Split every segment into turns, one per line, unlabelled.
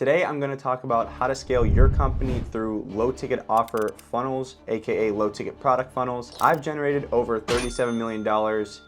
Today, I'm going to talk about how to scale your company through low ticket offer funnels, aka low ticket product funnels. I've generated over $37 million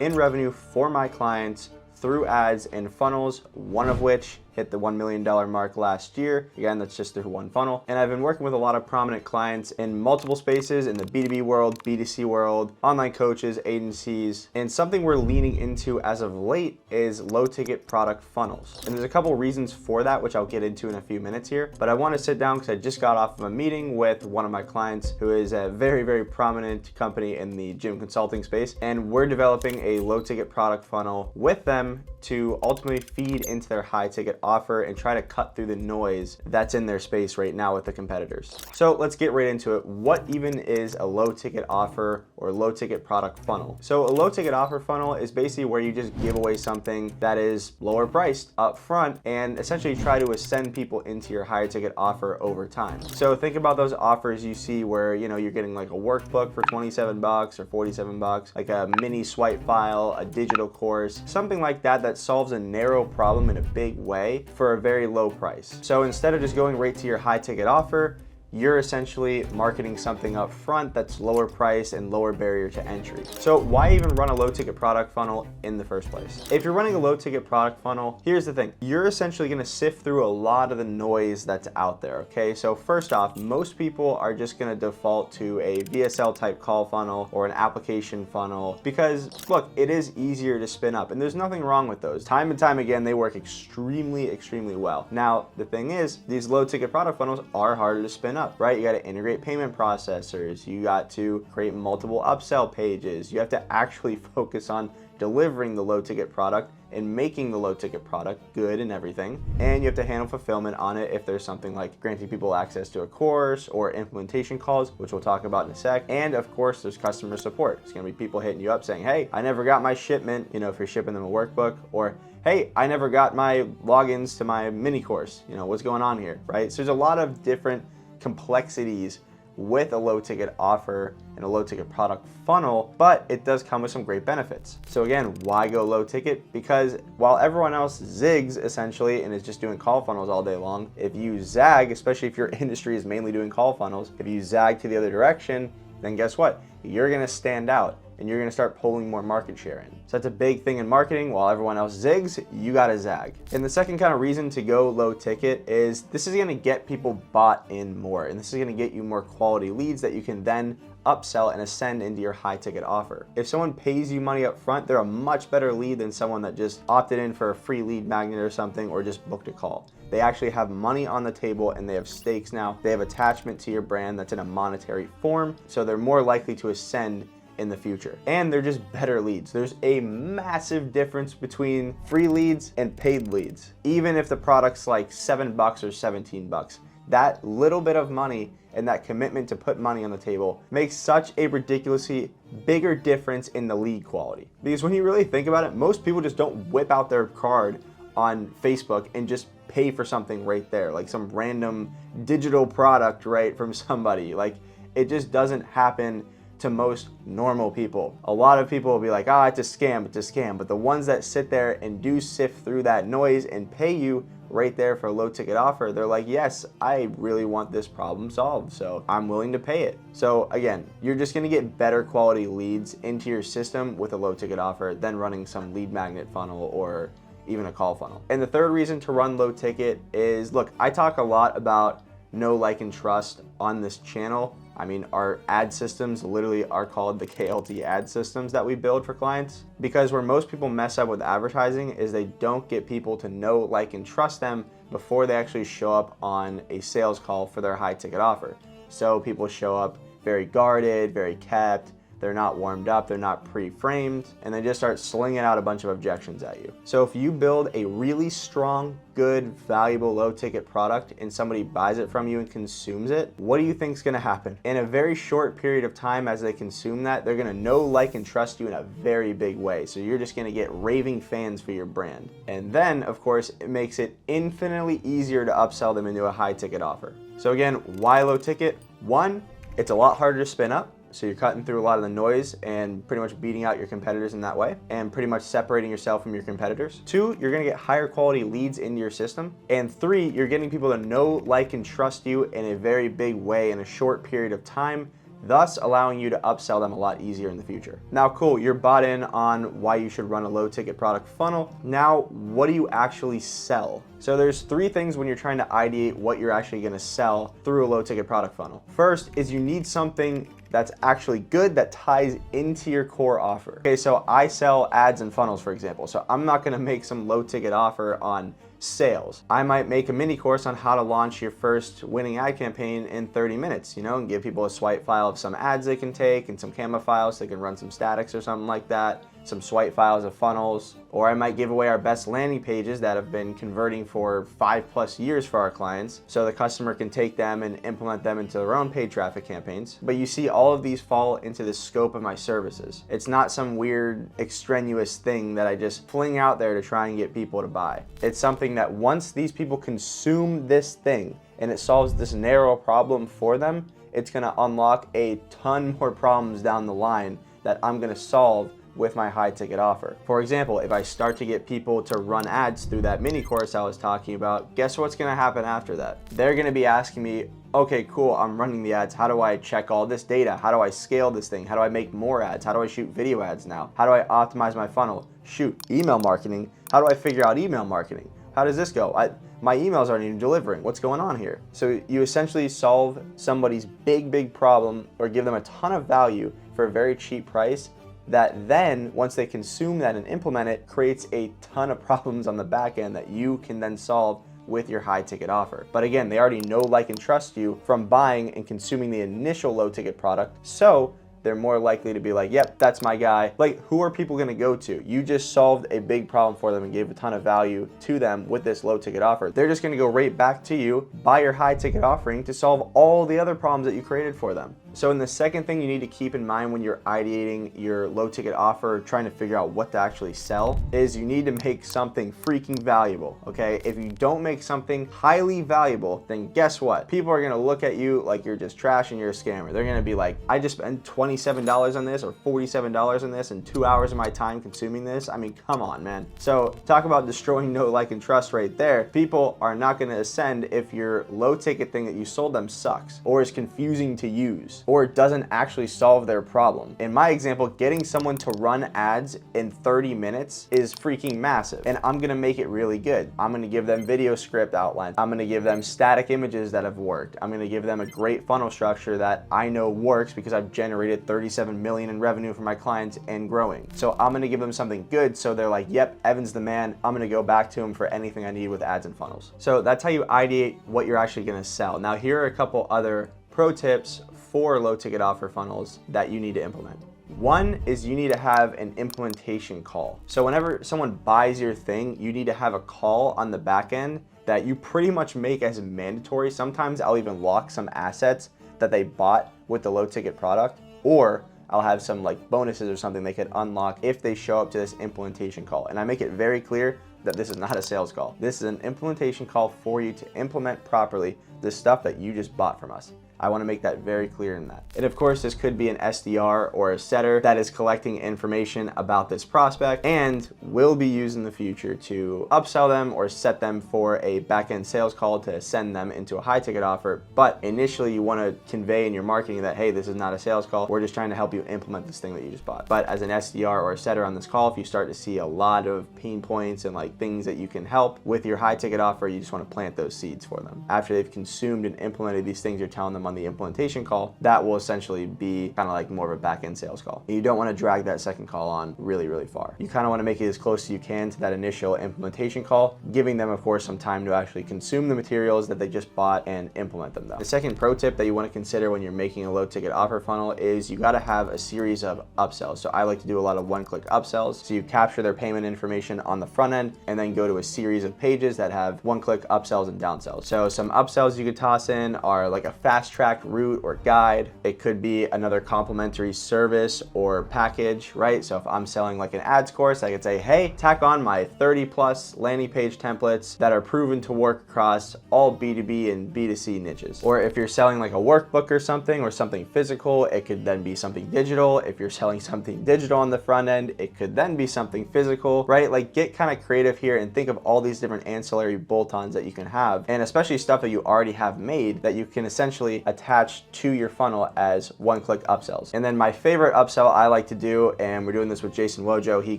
in revenue for my clients through ads and funnels, one of which hit the $1 million mark last year. Again, that's just through one funnel. And I've been working with a lot of prominent clients in multiple spaces in the B2B world, B2C world, online coaches, agencies. And something we're leaning into as of late is low ticket product funnels. And there's a couple reasons for that, which I'll get into in a few minutes here. But I want to sit down because I just got off of a meeting with one of my clients who is a very, very prominent company in the gym consulting space. And we're developing a low ticket product funnel with them to ultimately feed into their high ticket offer and try to cut through the noise that's in their space right now with the competitors. So let's get right into it. What even is a low ticket offer or low ticket product funnel? So a low ticket offer funnel is basically where you just give away something that is lower priced up front and essentially try to ascend people into your higher ticket offer over time. So think about those offers you see where, you know, you're getting like a workbook for 27 bucks or 47 bucks, like a mini swipe file, a digital course, something like that that solves a narrow problem in a big way for a very low price. So instead of just going right to your high ticket offer, you're essentially marketing something up front that's lower price and lower barrier to entry. So why even run a low ticket product funnel in the first place? If you're running a low ticket product funnel, here's the thing. You're essentially gonna sift through a lot of the noise that's out there, okay? So first off, most people are just gonna default to a VSL type call funnel or an application funnel because look, it is easier to spin up and there's nothing wrong with those. Time and time again, they work extremely well. Now, the thing is, these low ticket product funnels are harder to spin up, right? You got to integrate payment processors. You got to create multiple upsell pages. You have to actually focus on delivering the low ticket product and making the low ticket product good and everything. And you have to handle fulfillment on it if there's something like granting people access to a course or implementation calls, which we'll talk about in a sec. And of course, there's customer support. It's gonna be people hitting you up saying, hey, I never got my shipment, you know, if you're shipping them a workbook, or hey, I never got my logins to my mini course, you know, what's going on here, right? So there's a lot of different complexities with a low ticket offer and a low ticket product funnel, but it does come with some great benefits. So again, why go low ticket? Because while everyone else zigs essentially and is just doing call funnels all day long, if you zag, especially if your industry is mainly doing call funnels, if you zag to the other direction, then guess what? You're gonna stand out and you're gonna start pulling more market share in. So that's a big thing in marketing. While everyone else zigs, you gotta zag. And the second kind of reason to go low ticket is this is gonna get people bought in more, and this is gonna get you more quality leads that you can then upsell and ascend into your high ticket offer. If someone pays you money up front, they're a much better lead than someone that just opted in for a free lead magnet or something or just booked a call. They actually have money on the table and they have stakes now. They have attachment to your brand that's in a monetary form, so they're more likely to ascend in the future. And they're just better leads. There's a massive difference between free leads and paid leads. Even if the product's like 7 bucks or 17 bucks, that little bit of money and that commitment to put money on the table makes such a ridiculously bigger difference in the lead quality. Because when you really think about it, most people just don't whip out their card on Facebook and just pay for something right there, like some random digital product, right, from somebody. Like, it just doesn't happen to most normal people. A lot of people will be like, it's a scam, but the ones that sit there and do sift through that noise and pay you right there for a low ticket offer, they're like, yes, I really want this problem solved, so I'm willing to pay it. So again, you're just gonna get better quality leads into your system with a low ticket offer than running some lead magnet funnel or even a call funnel. And the third reason to run low ticket is, look, I talk a lot about know, like, and trust on this channel. I mean, our ad systems literally are called the KLT ad systems that we build for clients, because where most people mess up with advertising is they don't get people to know, like, and trust them before they actually show up on a sales call for their high ticket offer. So people show up very guarded, very kept, they're not warmed up, they're not pre-framed, and they just start slinging out a bunch of objections at you. So if you build a really strong, good, valuable, low ticket product and somebody buys it from you and consumes it, what do you think is gonna happen? In a very short period of time as they consume that, they're gonna know, like, and trust you in a very big way. So you're just gonna get raving fans for your brand. And then, of course, it makes it infinitely easier to upsell them into a high ticket offer. So again, why low ticket? One, it's a lot harder to spin up. So you're cutting through a lot of the noise and pretty much beating out your competitors in that way and pretty much separating yourself from your competitors. 2, you're gonna get higher quality leads into your system. And 3, you're getting people to know, like, and trust you in a very big way in a short period of time, thus allowing you to upsell them a lot easier in the future. Now, cool, you're bought in on why you should run a low ticket product funnel. Now, what do you actually sell? So there's 3 things when you're trying to ideate what you're actually gonna sell through a low ticket product funnel. First is you need something that's actually good that ties into your core offer. Okay, so I sell ads and funnels, for example. So I'm not gonna make some low ticket offer on sales. I might make a mini course on how to launch your first winning ad campaign in 30 minutes, and give people a swipe file of some ads they can take and some Canva files so they can run some statics or something like that, some swipe files of funnels. Or I might give away our best landing pages that have been converting for 5+ years for our clients so the customer can take them and implement them into their own paid traffic campaigns. But you see, all of these fall into the scope of my services. It's not some weird extraneous thing that I just fling out there to try and get people to buy. It's something that once these people consume this thing and it solves this narrow problem for them, it's gonna unlock a ton more problems down the line that I'm gonna solve with my high ticket offer. For example, if I start to get people to run ads through that mini course I was talking about, guess what's gonna happen after that? They're gonna be asking me, okay, cool, I'm running the ads. How do I check all this data? How do I scale this thing? How do I make more ads? How do I shoot video ads now? How do I optimize my funnel? Shoot, email marketing. How do I figure out email marketing? How does this go? My emails aren't even delivering. What's going on here? So you essentially solve somebody's big problem or give them a ton of value for a very cheap price that then, once they consume that and implement it, creates a ton of problems on the back end that you can then solve with your high ticket offer. But again, they already know, like, and trust you from buying and consuming the initial low ticket product. So they're more likely to be like, yep, that's my guy. Like, who are people gonna go to? You just solved a big problem for them and gave a ton of value to them with this low ticket offer. They're just gonna go right back to you, buy your high ticket offering to solve all the other problems that you created for them. So in the second thing you need to keep in mind when you're ideating your low ticket offer, trying to figure out what to actually sell, is you need to make something freaking valuable, okay? If you don't make something highly valuable, then guess what? People are gonna look at you like you're just trash and you're a scammer. They're gonna be like, I just spent $27 on this or $47 on this and 2 hours of my time consuming this. I mean, come on, man. So talk about destroying know, like, and trust right there. People are not gonna ascend if your low ticket thing that you sold them sucks or is confusing to use, or it doesn't actually solve their problem. In my example, getting someone to run ads in 30 minutes is freaking massive, and I'm gonna make it really good. I'm gonna give them video script outlines. I'm gonna give them static images that have worked. I'm gonna give them a great funnel structure that I know works because I've generated 37 million in revenue for my clients and growing. So I'm gonna give them something good so they're like, yep, Evan's the man. I'm gonna go back to him for anything I need with ads and funnels. So that's how you ideate what you're actually gonna sell. Now, here are a couple other pro tips for low ticket offer funnels that you need to implement. One is you need to have an implementation call. So whenever someone buys your thing, you need to have a call on the back end that you pretty much make as mandatory. Sometimes I'll even lock some assets that they bought with the low ticket product, or I'll have some like bonuses or something they could unlock if they show up to this implementation call. And I make it very clear that this is not a sales call. This is an implementation call for you to implement properly the stuff that you just bought from us. I want to make that very clear in that. And of course, this could be an SDR or a setter that is collecting information about this prospect and will be used in the future to upsell them or set them for a back-end sales call to send them into a high ticket offer. But initially you want to convey in your marketing that, hey, this is not a sales call. We're just trying to help you implement this thing that you just bought. But as an SDR or a setter on this call, if you start to see a lot of pain points and like things that you can help with your high ticket offer, you just want to plant those seeds for them. After they've consumed and implemented these things you're telling them on the implementation call, that will essentially be kind of like more of a back-end sales call. And you don't want to drag that second call on really, really far. You kind of want to make it as close as you can to that initial implementation call, giving them, of course, some time to actually consume the materials that they just bought and implement them though. The second pro tip that you want to consider when you're making a low ticket offer funnel is you got to have a series of upsells. So I like to do a lot of one-click upsells. So you capture their payment information on the front end and then go to a series of pages that have one-click upsells and downsells. So some upsells you could toss in are like a fast fast-tracked route or guide. It could be another complimentary service or package, right? So if I'm selling like an ads course, I could say, hey, tack on my 30 plus landing page templates that are proven to work across all B2B and B2C niches. Or if you're selling like a workbook or something physical, it could then be something digital. If you're selling something digital on the front end, it could then be something physical, right? Like get kind of creative here and think of all these different ancillary bolt-ons that you can have, and especially stuff that you already have made that you can essentially attach to your funnel as one-click upsells. And then my favorite upsell I like to do, and we're doing this with Jason Wojo, he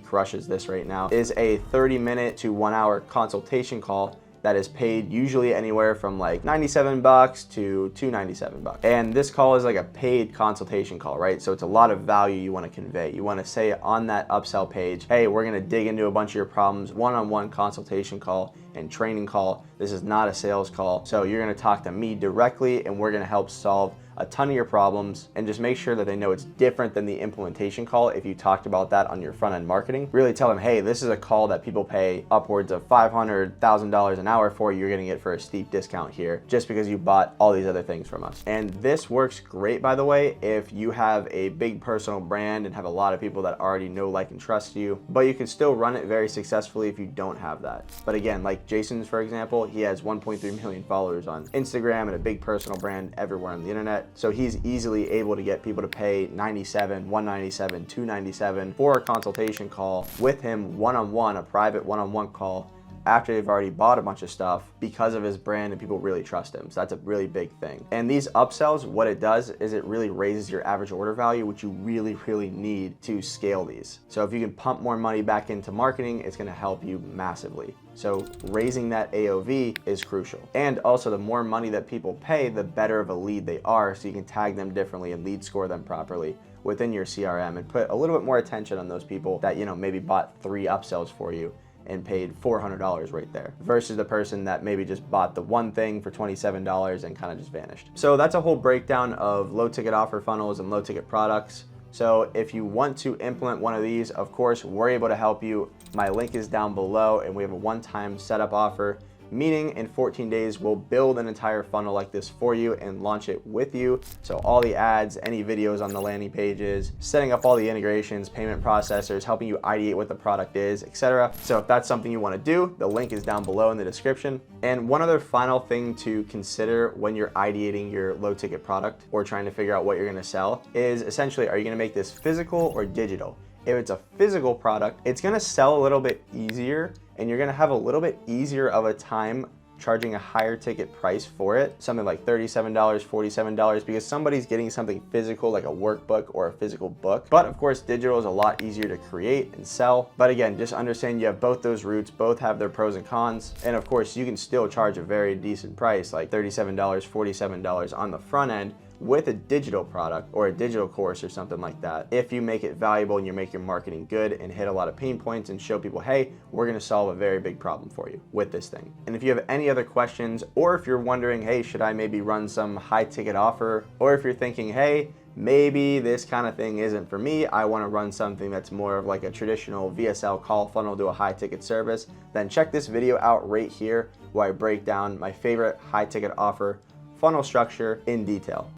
crushes this right now, is a 30-minute to 1 hour consultation call that is paid usually anywhere from like $97 to $297. And this call is like a paid consultation call, right? So it's a lot of value you want to convey. You want to say on that upsell page, hey, we're going to dig into a bunch of your problems, one-on-one consultation call and training call. This is not a sales call. So you're going to talk to me directly and we're going to help solve a ton of your problems, and just make sure that they know it's different than the implementation call. If you talked about that on your front end marketing, really tell them, hey, this is a call that people pay upwards of $500,000 an hour for. You're getting it for a steep discount here just because you bought all these other things from us. And this works great, by the way, if you have a big personal brand and have a lot of people that already know, like, and trust you, but you can still run it very successfully if you don't have that. But again, like Jason's, for example, he has 1.3 million followers on Instagram and a big personal brand everywhere on the internet. So he's easily able to get people to pay $97, $197, $297 for a consultation call with him one-on-one, a private one-on-one call after they've already bought a bunch of stuff because of his brand and people really trust him. So that's a really big thing. And these upsells, what it does is it really raises your average order value, which you really, really need to scale these. So if you can pump more money back into marketing, it's gonna help you massively. So raising that AOV is crucial. And also the more money that people pay, the better of a lead they are, so you can tag them differently and lead score them properly within your CRM and put a little bit more attention on those people that, you know, maybe bought 3 upsells for you and paid $400 right there versus the person that maybe just bought the one thing for $27 and kind of just vanished. So that's a whole breakdown of low ticket offer funnels and low ticket products. So if you want to implement one of these, of course, we're able to help you. My link is down below and we have a one-time setup offer, meaning in 14 days, we'll build an entire funnel like this for you and launch it with you. So all the ads, any videos on the landing pages, setting up all the integrations, payment processors, helping you ideate what the product is, etc. So if that's something you want to do, the link is down below in the description. And one other final thing to consider when you're ideating your low ticket product or trying to figure out what you're going to sell is essentially, are you going to make this physical or digital? If it's a physical product, it's gonna sell a little bit easier and you're gonna have a little bit easier of a time charging a higher ticket price for it, something like $37, $47, because somebody's getting something physical like a workbook or a physical book. But of course, digital is a lot easier to create and sell. But again, just understand you have both those routes, both have their pros and cons. And of course, you can still charge a very decent price, like $37, $47 on the front end with a digital product or a digital course or something like that, if you make it valuable and you make your marketing good and hit a lot of pain points and show people, hey, we're going to solve a very big problem for you with this thing. And if you have any other questions, or if you're wondering, hey, should I maybe run some high ticket offer, or if you're thinking, hey, maybe this kind of thing isn't for me, I want to run something that's more of like a traditional VSL call funnel to a high ticket service, then check this video out right here where I break down my favorite high ticket offer funnel structure in detail.